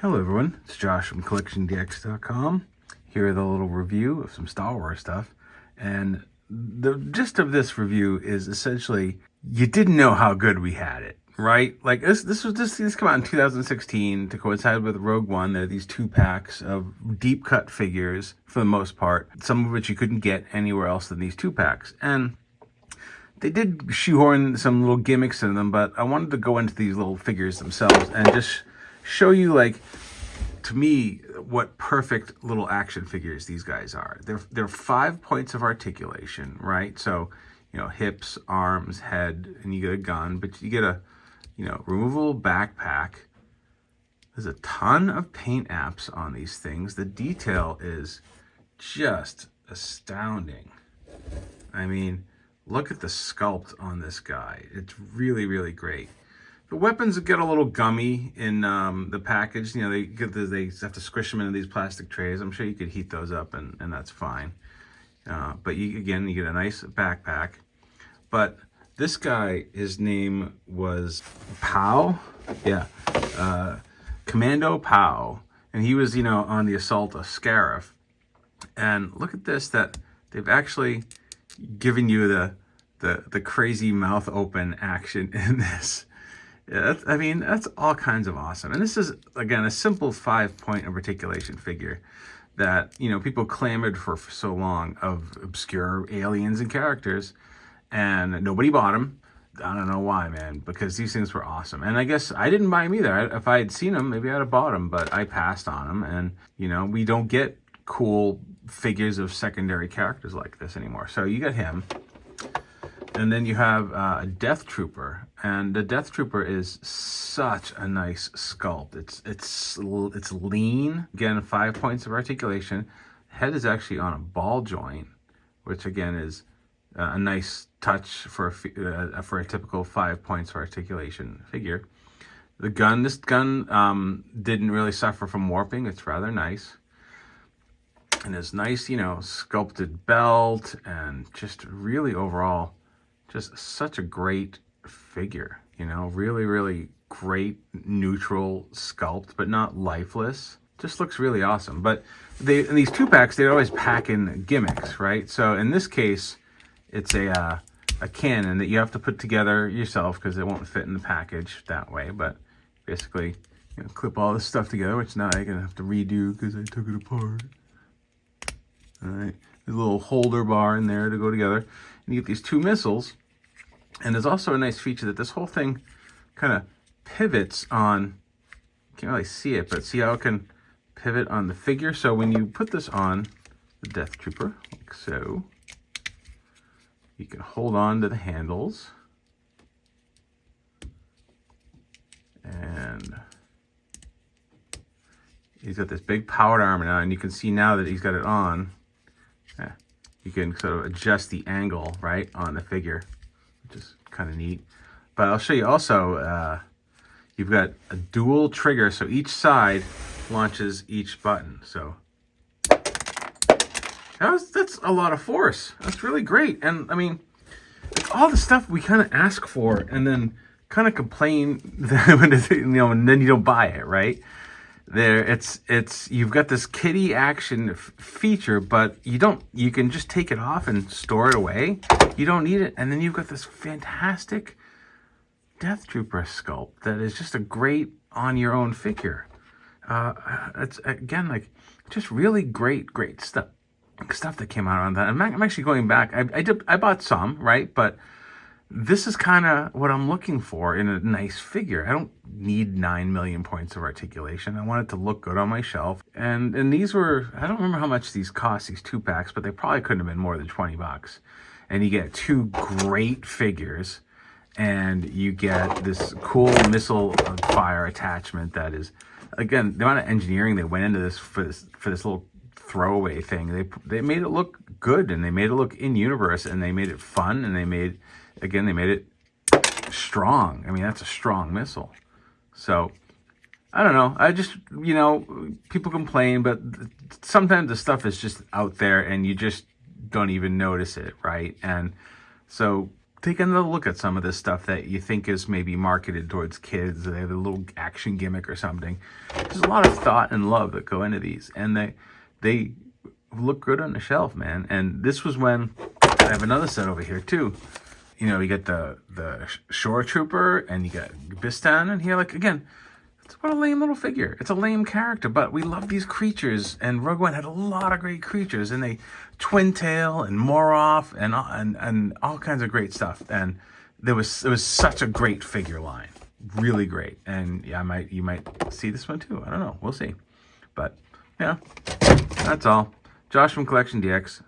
Hello everyone, it's Josh from CollectionDX.com. Here with a little review of some Star Wars stuff. And the gist of this review is essentially, you didn't know how good we had it, right? Like this came out in 2016 to coincide with Rogue One. There are these 2-packs of deep cut figures for the most part, some of which you couldn't get anywhere else than these 2-packs. And they did shoehorn some little gimmicks in them, but I wanted to go into these little figures themselves and just show you, like, to me, what perfect little action figures these guys are. They're 5 points of articulation, right? So, hips, arms, head, and you get a gun, but you get a, removable backpack. There's a ton of paint apps on these things. The detail is just astounding. I mean, look at the sculpt on this guy. It's really, really great. The weapons get a little gummy in the package. They have to squish them into these plastic trays. I'm sure you could heat those up and that's fine. But you get a nice backpack. But this guy, his name was Pow. Yeah, Commando Pow. And he was, on the assault of Scarif. And look at this, that they've actually given you the crazy mouth open action in this. Yeah, that's all kinds of awesome. And this is, again, a simple 5-point of articulation figure that, people clamored for so long, of obscure aliens and characters, and nobody bought them. I don't know why, man, because these things were awesome. And I guess I didn't buy them either. If I had seen them, maybe I'd have bought them, but I passed on them. And, we don't get cool figures of secondary characters like this anymore. So you got him. And then you have a Death Trooper, and the Death Trooper is such a nice sculpt. It's lean. Again, 5 points of articulation. Head is actually on a ball joint, which again is a nice touch for a typical 5 points of articulation figure. This gun didn't really suffer from warping. It's rather nice. And this nice, sculpted belt, and just really overall, just such a great figure, really, really great neutral sculpt, but not lifeless. Just looks really awesome. But in these 2-packs, they always pack in gimmicks, right? So in this case, it's a cannon that you have to put together yourself because it won't fit in the package that way. But basically, clip all this stuff together, which now I'm gonna have to redo because I took it apart. All right, there's a little holder bar in there to go together. And you get these 2 missiles. And there's also a nice feature that this whole thing kind of pivots on, you can't really see it, but see how it can pivot on the figure? So when you put this on the Death Trooper, like so, you can hold on to the handles. And he's got this big powered armor now, and you can see now that he's got it on. Yeah, you can sort of adjust the angle, right, on the figure, which is kind of neat. But I'll show you also, you've got a dual trigger, so each side launches each button. So that's a lot of force. That's really great. And I mean, all the stuff we kind of ask for and then kind of complain when and then you don't buy it, right? You've got this kitty action feature, but you can just take it off and store it away. You don't need it. And then you've got this fantastic Death Trooper sculpt that is just a great on your own figure. It's again, like, just really great stuff that came out on that. I'm actually going back. I bought some, right? But this is kind of what I'm looking for in a nice figure. I don't need 9 million points of articulation. I want it to look good on my shelf. And these were, I don't remember how much these cost, these 2-packs, but they probably couldn't have been more than $20. And you get 2 great figures, and you get this cool missile fire attachment that is, again, the amount of engineering they went into this for this little throwaway thing. They made it look good, and they made it look in universe, and they made it fun, and they made it strong. I mean, that's a strong missile. So I don't know. I just, people complain, but sometimes the stuff is just out there and you just don't even notice it, right? And so take another look at some of this stuff that you think is maybe marketed towards kids. They have a little action gimmick or something. There's a lot of thought and love that go into these, and they look good on the shelf, man. And this was when I have another set over here too. You know, you get the Shore Trooper, and you got Bistan in here. Like, again, it's what a lame little figure. It's a lame character, but we love these creatures. And Rogue One had a lot of great creatures, and they Twin Tail and Moroff and all kinds of great stuff. And it was such a great figure line, really great. And yeah, you might see this one too. I don't know. We'll see. But yeah, that's all. Josh from CollectionDX.